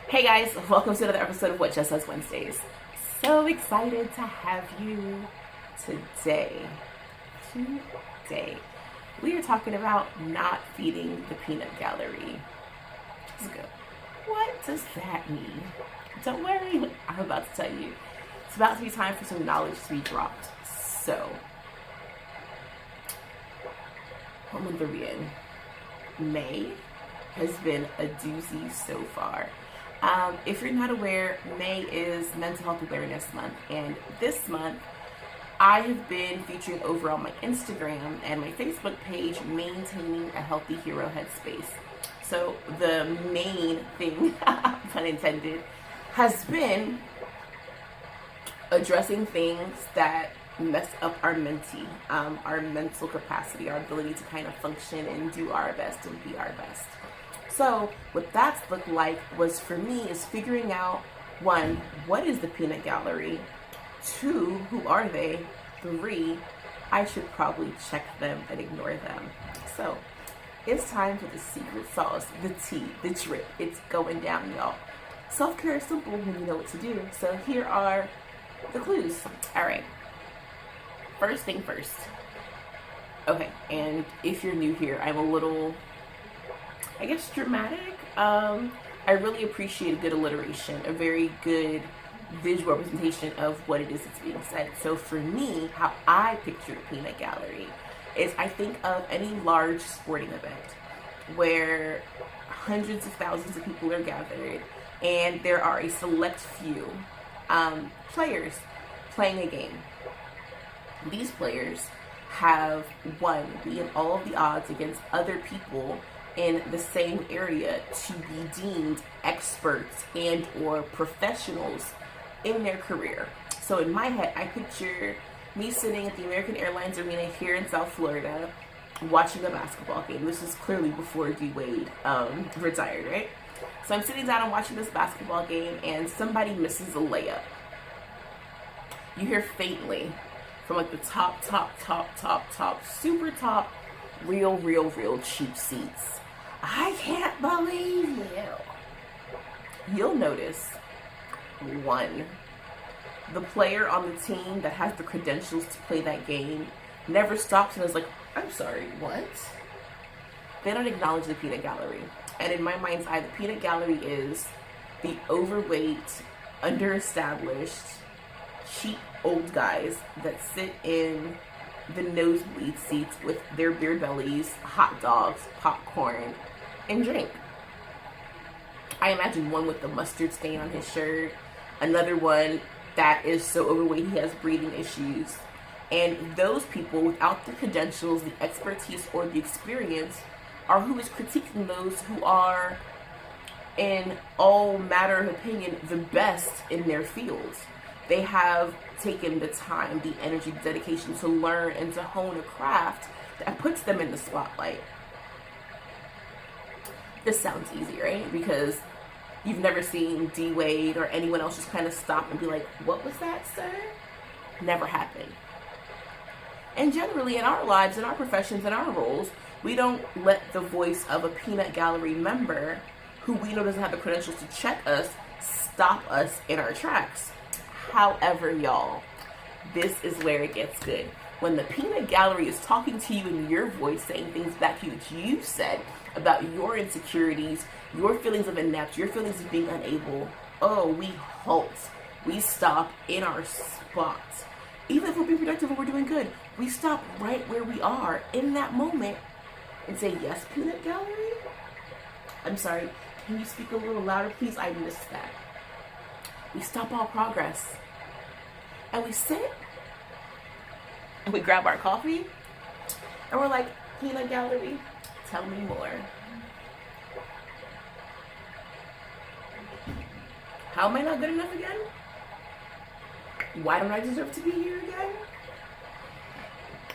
Hey guys, welcome to another episode of What Just Us Wednesdays. So excited to have you today. Today, we are talking about not feeding the peanut gallery. Let's go. What does that mean? Don't worry, I'm about to tell you. It's about to be time for some knowledge to be dropped. So, what month are we in? May has been a doozy so far. If you're not aware, May is Mental Health Awareness Month, and this month I have been featuring over on my Instagram and my Facebook page maintaining a healthy hero headspace. So the main thing, pun intended, has been addressing things that mess up our our mental capacity, our ability to kind of function and do our best and be our best. So what that's looked like was for me is figuring out, one, what is the peanut gallery? Two, who are they? Three, I should probably check them and ignore them. So it's time for the secret sauce, the tea, the drip. It's going down, y'all. Self-care is simple when you know what to do. So here are the clues. All right. First thing first. Okay, and if you're new here, I'm a little, I guess, dramatic. I really appreciate a good alliteration, a very good visual representation of what it is that's being said. So for me, how I picture the peanut gallery is I think of any large sporting event where hundreds of thousands of people are gathered and there are a select few players playing a game. These players have won, being all of the odds against other people in the same area to be deemed experts and or professionals in their career. So in my head, I picture me sitting at the American Airlines Arena here in South Florida watching a basketball game. This is clearly before D Wade retired, right? So I'm sitting down and watching this basketball game and somebody misses a layup. You hear faintly from like the top, super top, real cheap seats. I can't believe you. You'll notice, one, the player on the team that has the credentials to play that game never stops and is like, I'm sorry, what? They don't acknowledge the peanut gallery. And in my mind's eye, the peanut gallery is the overweight, underestablished, cheap old guys that sit in the nosebleed seats with their beer bellies, hot dogs, popcorn, and drink. I imagine one with the mustard stain on his shirt, another one that is so overweight he has breathing issues. And those people without the credentials, the expertise, or the experience are who is critiquing those who are, in all matter of opinion, the best in their fields. They have taken the time, the energy, the dedication to learn and to hone a craft that puts them in the spotlight. This sounds easy, right? Because you've never seen D Wade or anyone else just kind of stop and be like, what was that, sir? Never happened. And generally in our lives, in our professions, in our roles, we don't let the voice of a peanut gallery member who we know doesn't have the credentials to check us stop us in our tracks. However, y'all, this is where it gets good. When the peanut gallery is talking to you in your voice, saying things back to you that you said about your insecurities, your feelings of inept, your feelings of being unable, oh, we halt. We stop in our spot. Even if we're being productive and we're doing good, we stop right where we are in that moment and say, yes, peanut gallery? I'm sorry, can you speak a little louder, please? I missed that. We stop all progress and we sit and we grab our coffee and we're like, peanut gallery, tell me more. How am I not good enough again? Why don't I deserve to be here again?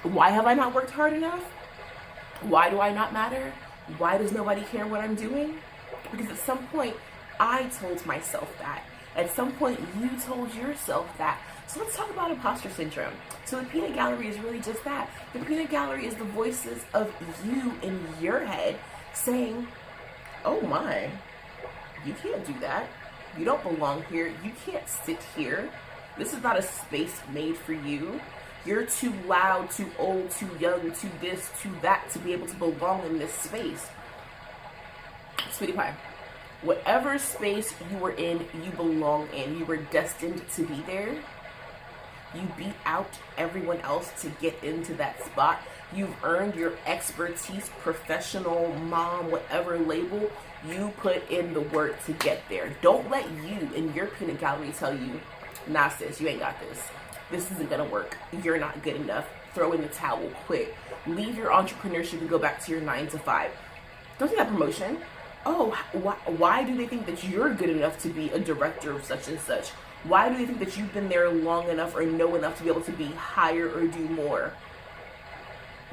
Why have I not worked hard enough? Why do I not matter? Why does nobody care what I'm doing? Because at some point, I told myself that. At some point, you told yourself that. So let's talk about imposter syndrome. So the peanut gallery is really just that. The peanut gallery is the voices of you in your head saying, oh my, you can't do that. You don't belong here. You can't sit here. This is not a space made for you. You're too loud, too old, too young, too this, too that to be able to belong in this space. Sweetie pie, whatever space you were in, you belong in. You were destined to be there. You beat out everyone else to get into that spot. You've earned your expertise, professional, mom, whatever label. You put in the work to get there. Don't let you in your peanut gallery tell you, nah sis, you ain't got this. This isn't gonna work. You're not good enough. Throw in the towel, quit. Leave your entrepreneurship and go back to your 9 to 5. Don't take that promotion. Oh, why do they think that you're good enough to be a director of such and such? Why do they think that you've been there long enough or know enough to be able to be higher or do more?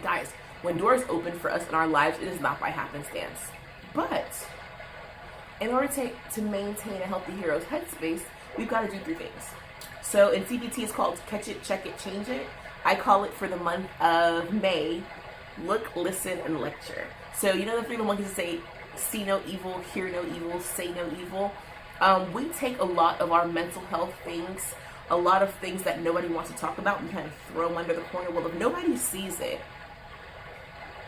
Guys, when doors open for us in our lives, it is not by happenstance. But in order to maintain a healthy hero's headspace, we've got to do 3 things. So in CBT, it's called Catch It, Check It, Change It. I call it for the month of May, Look, Listen, and Lecture. So you know the 3 little monkeys that say, see no evil, hear no evil, say no evil. We take a lot of our mental health things, a lot of things that nobody wants to talk about, and kind of throw them under the corner. Well, if nobody sees it,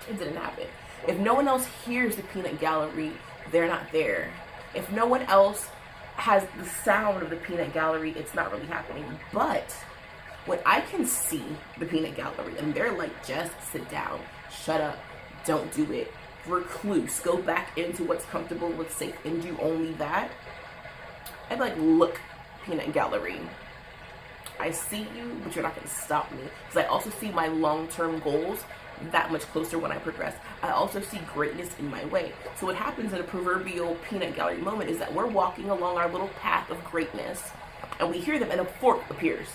it didn't happen. If no one else hears the peanut gallery, they're not there. If no one else has the sound of the peanut gallery, it's not really happening. But when I can see the peanut gallery and they're like, just sit down, shut up, don't do it, recluse, go back into what's comfortable, what's safe, and do only that, I'd be like, look, peanut gallery, I see you, but you're not going to stop me. Because I also see my long-term goals that much closer when I progress. I also see greatness in my way. So what happens in a proverbial peanut gallery moment is that we're walking along our little path of greatness, and we hear them, and a fork appears.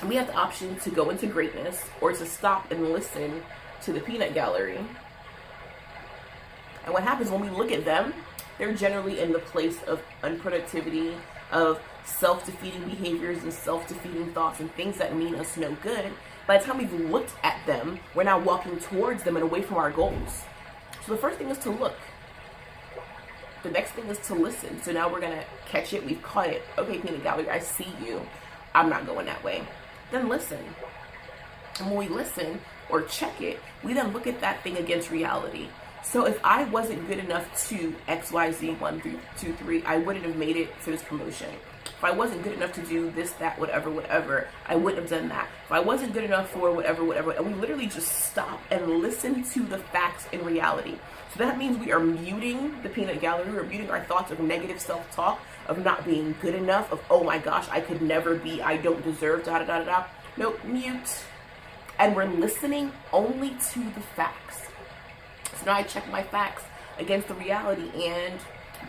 And we have the option to go into greatness or to stop and listen to the peanut gallery. And what happens when we look at them, they're generally in the place of unproductivity, of self-defeating behaviors and self-defeating thoughts and things that mean us no good. By the time we've looked at them, we're now walking towards them and away from our goals. So the first thing is to look. The next thing is to listen. So now we're going to catch it. We've caught it. Okay, peanut gallery, I see you. I'm not going that way. Then listen. And when we listen or check it, we then look at that thing against reality. So if I wasn't good enough to XYZ 1, 2, 3, I wouldn't have made it for this promotion. If I wasn't good enough to do this, that, whatever, I wouldn't have done that. If I wasn't good enough for whatever, and we literally just stop and listen to the facts in reality. So that means we are muting the peanut gallery, we're muting our thoughts of negative self-talk, of not being good enough, of, oh my gosh, I could never be, I don't deserve, da-da-da-da-da. Nope, mute. And we're listening only to the facts. So now I check my facts against the reality, and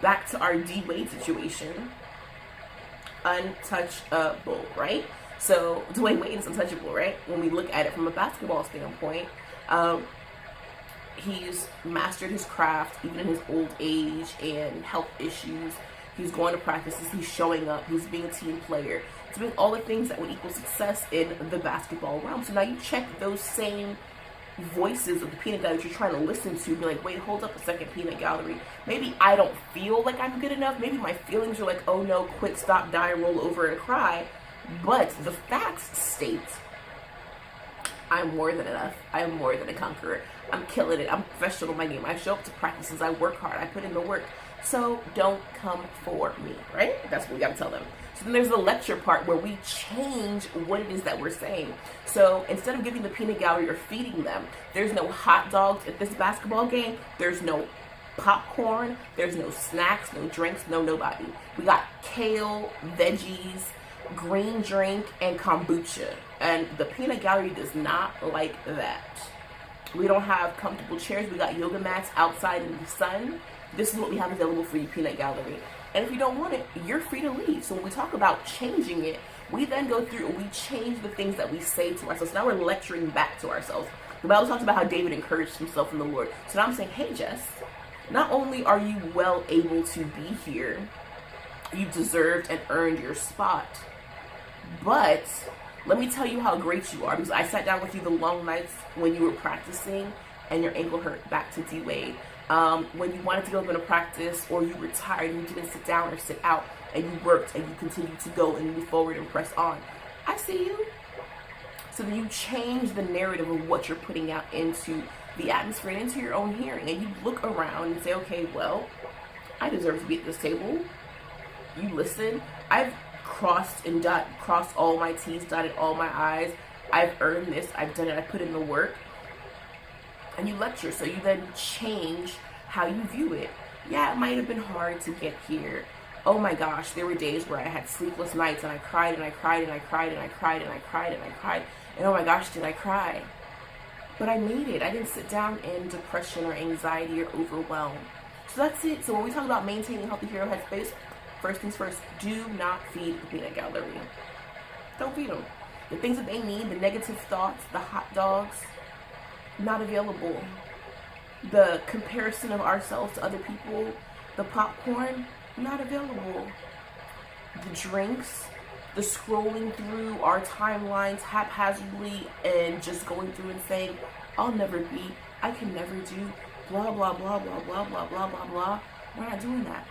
back to our D Wade situation. Untouchable, right? So Dwayne Wade is untouchable, right? When we look at it from a basketball standpoint, he's mastered his craft even in his old age and health issues. He's going to practices, he's showing up, he's being a team player. He's doing all the things that would equal success in the basketball realm. So now you check those same voices of the peanut gallery that you're trying to listen to, be like, wait, hold up a second, peanut gallery. Maybe I don't feel like I'm good enough. Maybe my feelings are like, oh no, quit, stop, die, roll over, and cry. But the facts state I'm more than enough. I'm more than a conqueror. I'm killing it. I'm professional in my game. I show up to practices. I work hard. I put in the work. So don't come for me, right? That's what we got to tell them. So then there's the lecture part where we change what it is that we're saying. So instead of giving the peanut gallery or feeding them, there's no hot dogs at this basketball game. There's no popcorn. There's no snacks, no drinks, no nobody. We got kale, veggies, green drink, and kombucha. And the peanut gallery does not like that. We don't have comfortable chairs. We got yoga mats outside in the sun. This is what we have available for you, peanut gallery. And if you don't want it, you're free to leave. So when we talk about changing it, we then go through and we change the things that we say to ourselves. Now we're lecturing back to ourselves. The Bible talks about how David encouraged himself in the Lord. So now I'm saying, hey, Jess, not only are you well able to be here, you deserved and earned your spot, but let me tell you how great you are, because I sat down with you the long nights when you were practicing and your ankle hurt, back to D Wade. when you wanted to go up in a practice, or you were tired and you didn't sit down or sit out, and you worked and you continued to go and move forward and press on. I see you. So then you change the narrative of what you're putting out into the atmosphere and into your own hearing, and you look around and say, okay, well, I deserve to be at this table. You listen. I've crossed all my T's, dotted all my I's. I've earned this. I've done it. I put in the work. And you lecture. So you then change how you view it. Yeah, it might have been hard to get here. Oh my gosh, there were days where I had sleepless nights and I cried and I cried and I cried and I cried and I cried and I cried. And oh my gosh, did I cry? But I made it. I didn't sit down in depression or anxiety or overwhelm. So that's it. So when we talk about maintaining a healthy hero headspace, first things first, do not feed the peanut gallery. Don't feed them. The things that they need, the negative thoughts, the hot dogs, not available. The comparison of ourselves to other people, the popcorn, not available. The drinks, the scrolling through our timelines haphazardly and just going through and saying, I'll never be, I can never do, blah, blah, blah, blah, blah, blah, blah, blah, blah. We're not doing that.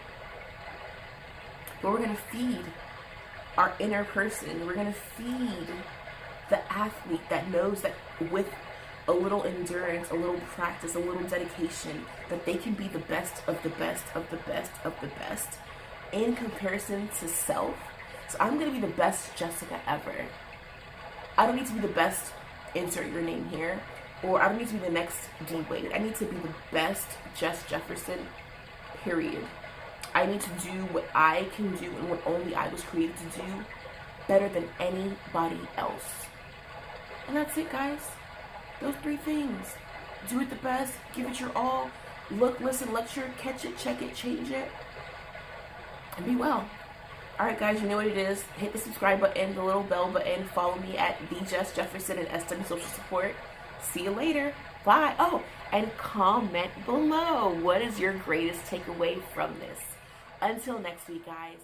But we're going to feed our inner person. We're going to feed the athlete that knows that with a little endurance, a little practice, a little dedication, that they can be the best of the best of the best of the best in comparison to self. So I'm going to be the best Jessica ever. I don't need to be the best, insert your name here, or I don't need to be the next D Wade. I need to be the best Jess Jefferson, period. I need to do what I can do and what only I was created to do better than anybody else. And that's it, guys. Those 3 things. Do it the best. Give it your all. Look, listen, lecture, catch it, check it, change it, and be well. Alright guys, you know what it is. Hit the subscribe button, the little bell button. Follow me at the Jess Jefferson and SW Social Support. See you later. Bye. Oh, and comment below. What is your greatest takeaway from this? Until next week, guys.